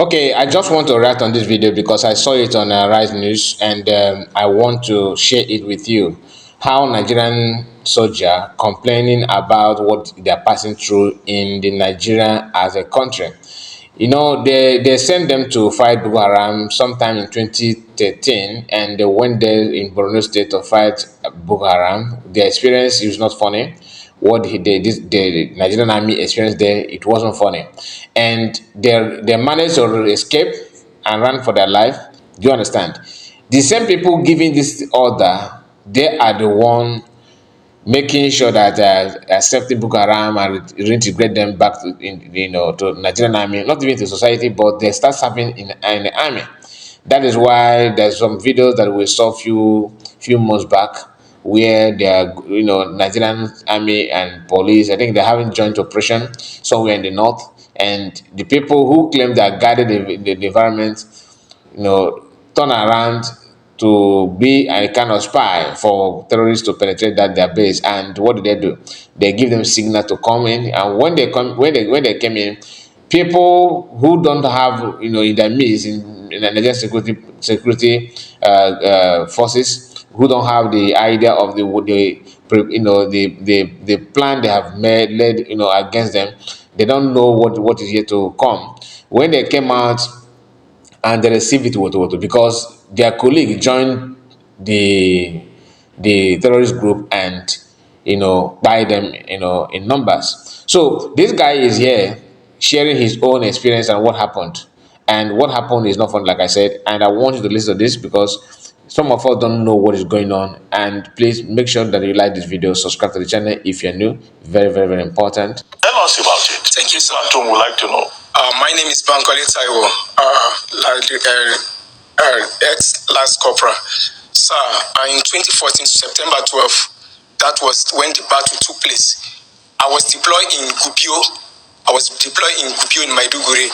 Okay, I just want to react on this video because I saw it on Rise News, and I want to share it with you. How Nigerian soldier complaining about what they are passing through in the Nigeria as a country. You know, they sent them to fight Boko Haram sometime in 2013, and they went there in Borno State to fight Boko Haram. The experience is not funny. What the Nigerian army experienced there, it wasn't funny, and they managed to escape and run for their life. Do you understand? The same people giving this order, they are the one making sure that accepting Boko Haram and reintegrate them back to to Nigerian army, not even to society, but they start serving in the army. That is why there's some videos that we saw few months back where they are, Nigerian army and police. I think they're having joint operation somewhere in the north, and the people who claim they are guarding the environment, turn around to be a kind of spy for terrorists to penetrate their base. And what do? They give them signal to come in, and when they came in, people who don't have in their midst in the Nigerian security forces, who don't have the idea of the plan they have led against them. They don't know what is yet to come. When they came out and they received it because their colleague joined the terrorist group, and by them in numbers. So this guy is here sharing his own experience and what happened. And what happened is not fun, like I said, and I want you to listen to this because some of us don't know what is going on. And please make sure that you like this video, subscribe to the channel if you're new. Very, very, very important. Tell us about it. Thank you, sir. Tom would like to know. My name is Bankole Taiwo, ex-last corporal. Sir, in 2014, September 12th, that was when the battle took place. I was deployed in Gubio. In Maiduguri.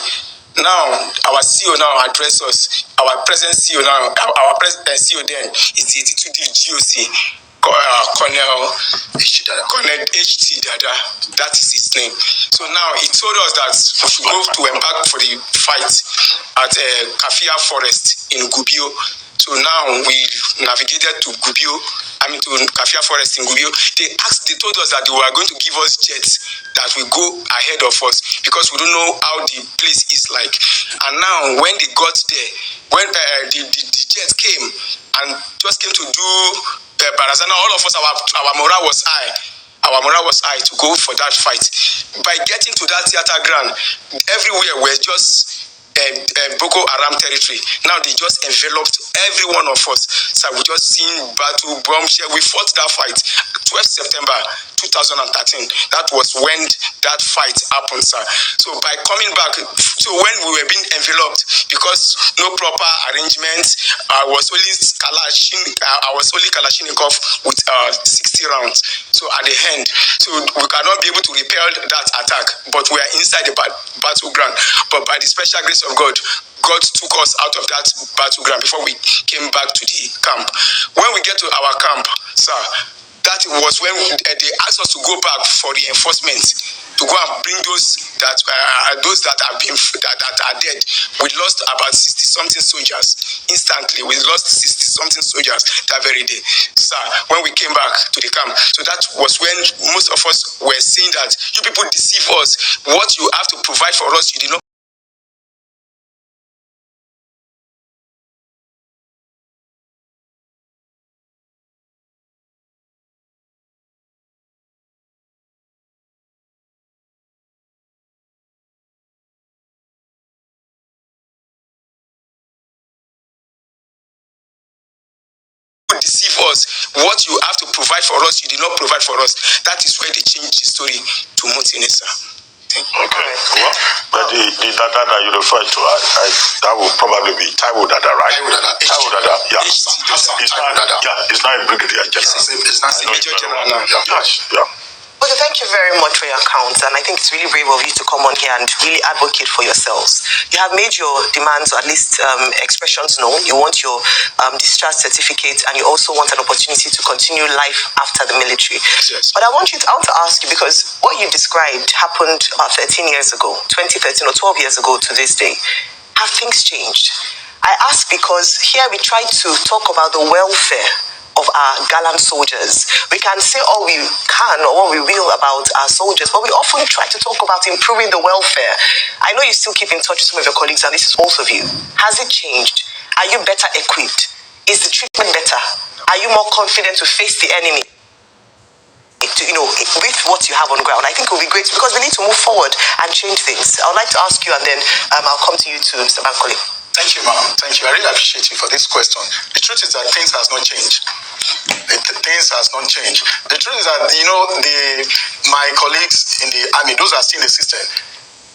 Now, our CEO now address us. Our present CEO now, our present CEO then is the 82D GOC. Colonel HT Dada, that is his name. So now he told us that we should go to embark for the fight at Cafia Forest in Gubio. So now we navigated to Cafia Forest in Gubio. They told us that they were going to give us jets that will go ahead of us because we don't know how the place is like. And now when they got there, when the jet came and just came to do Barazana, all of us, our morale was high. Our morale was high to go for that fight. By getting to that theater ground, everywhere were just Boko Haram territory. Now they just enveloped every one of us. So we just seen battle, bombshell. We fought that fight 12th September 2013. That was when that fight happened, sir. So by coming back, so when we were being enveloped, because no proper arrangement, I was only Kalashnikov with 60 rounds. So at the end, so we cannot be able to repel that attack, but we are inside the battleground. But by the special grace of God took us out of that battleground before we came back to the camp. When we get to our camp, sir, that was when they asked us to go back for reinforcement, to go and bring those that have been that are dead. We lost about 60-something soldiers instantly. We lost 60-something soldiers that very day, sir. When we came back to the camp, so that was when most of us were saying that you people deceive us. What you have to provide for us, you did not. Deceive us. What you have to provide for us, you did not provide for us. That is where they changed the story to Mutinesa. Okay. Well, but the data that you refer to, that will probably be Taiwo Dada, right? Taiwo Dada. Yeah. It's not a brigadier general. It's not a major general now. Yes. Yeah. Okay, thank you very much for your account, and I think it's really brave of you to come on here and really advocate for yourselves. You have made your demands, or at least expressions known. You want your discharge certificate, and you also want an opportunity to continue life after the military. Yes. But I want to ask you, because what you described happened about 13 years ago, 2013 or 12 years ago to this day. Have things changed? I ask because here we try to talk about the welfare of our gallant soldiers. We can say all we can or what we will about our soldiers, but we often try to talk about improving the welfare. I know you still keep in touch with some of your colleagues, and this is both of you. Has it changed? Are you better equipped? Is the treatment better? Are you more confident to face the enemy? With what you have on ground, I think it will be great because we need to move forward and change things. I would like to ask you, and then I'll come to you too, Mr. Bankole. Thank you, ma'am. Thank you. I really appreciate you for this question. The truth is that things has not changed. Things has not changed. The truth is that my colleagues in the army, those are still in the system,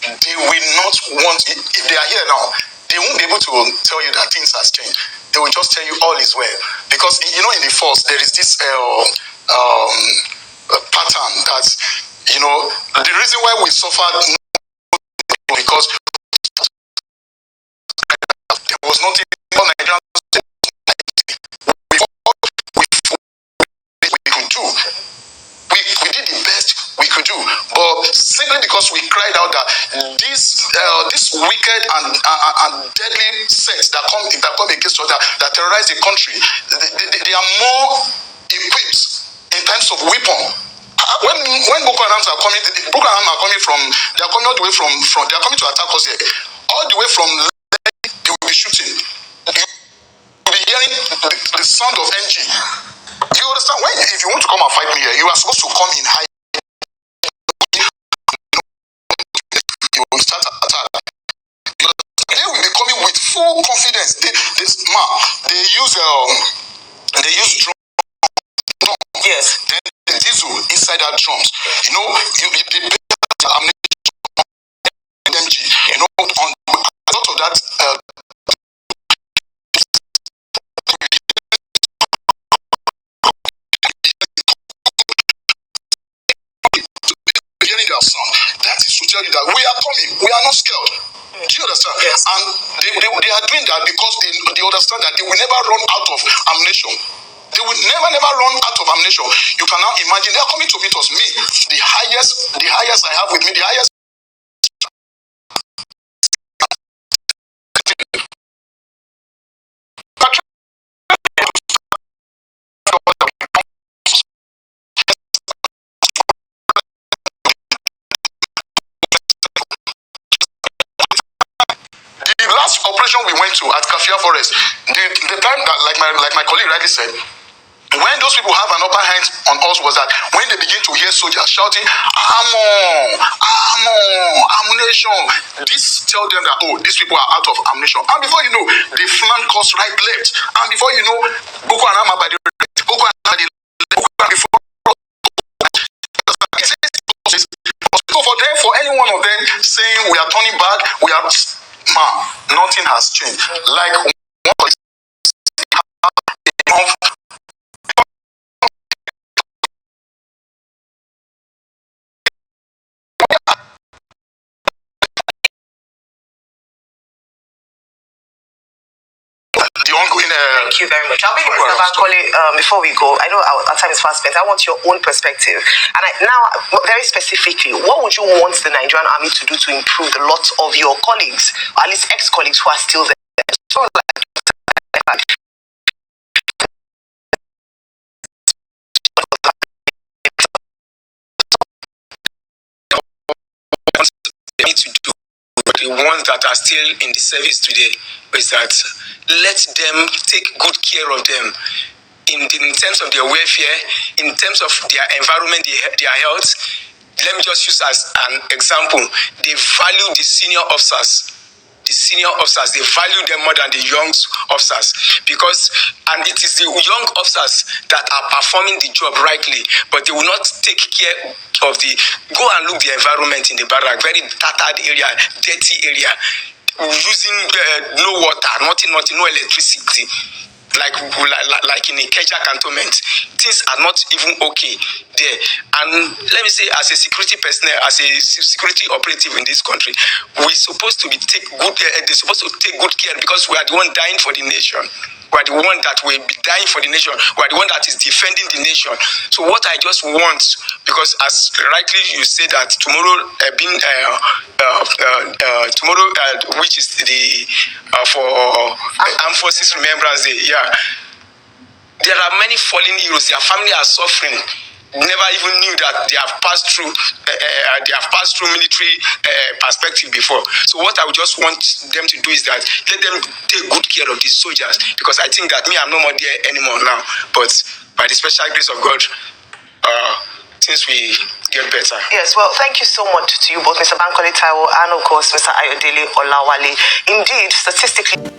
they will not want it. If they are here now, they won't be able to tell you that things has changed. They will just tell you all is well. Because in the force there is this pattern that the reason why we suffered because there was nothing Nigerian we could do. We did the best we could do, but simply because we cried out that this wicked and deadly sects that come against us that terrorize the country, they are more equipped in terms of weapon. When Boko Harams are coming, Boko Haram are coming from, they are coming all the way from they are coming to attack us here. All the way from they will be shooting. You will be hearing the sound of NG. You understand? If you want to come and fight me here, you are supposed to come in high. You will start attack. They will be coming with full confidence. They use drone. Yes. Then the diesel inside our drums. They MG. On a lot of that. Hearing their sound. That is to tell you that we are coming. We are not scared. Do you understand? Yes. And they are doing that because they understand that they will never run out of ammunition. They will never run out of ammunition. You can now imagine they are coming to meet us. Me, the highest I have with me, the highest. The last operation we went to at Cafia Forest, the time that, like my colleague rightly said, when those people have an upper hand on us was that when they begin to hear soldiers shouting, ammunition, this tell them that, these people are out of ammunition. And before you know, they flank us right, left. And before you know, Boko Haram are by the right, Boko Haram by the left, Boko Haram before. So for any one of them saying we are turning back, nothing has changed. Like the ongoing. Thank you very much. I'll be Mr. Bankole before we go. I know our time is fast spent. I want your own perspective. And now, very specifically, what would you want the Nigerian Army to do to improve the lot of your colleagues, or at least ex-colleagues who are still there? So, need to do the ones that are still in the service today is that let them take good care of them in terms of their welfare, in terms of their environment, their health. Let me just use as an example. They value the senior officers. They value them more than the young officers and it is the young officers that are performing the job rightly, but they will not take care of go and look the environment in the barrack, very tattered area, dirty area, using no water, nothing, no electricity. Like in a Keja cantonment, things are not even okay there. And let me say, as a security personnel, as a security operative in this country, we're supposed to take good care because we are the one dying for the nation. We are the one that will be dying for the nation. We are the one that is defending the nation. So what I just want, because as rightly you say that tomorrow tomorrow, which is the for Armed Forces Remembrance Day, there are many fallen heroes. Their family are suffering. Never even knew that they have passed through military perspective before. So what I would just want them to do is that let them take good care of these soldiers, because I think that I'm no more there anymore now. But by the special grace of God, things will get better. Yes, well, thank you so much to you both, Mr. Bankole Taiwo and of course Mr. Ayodele Olawale. Indeed, statistically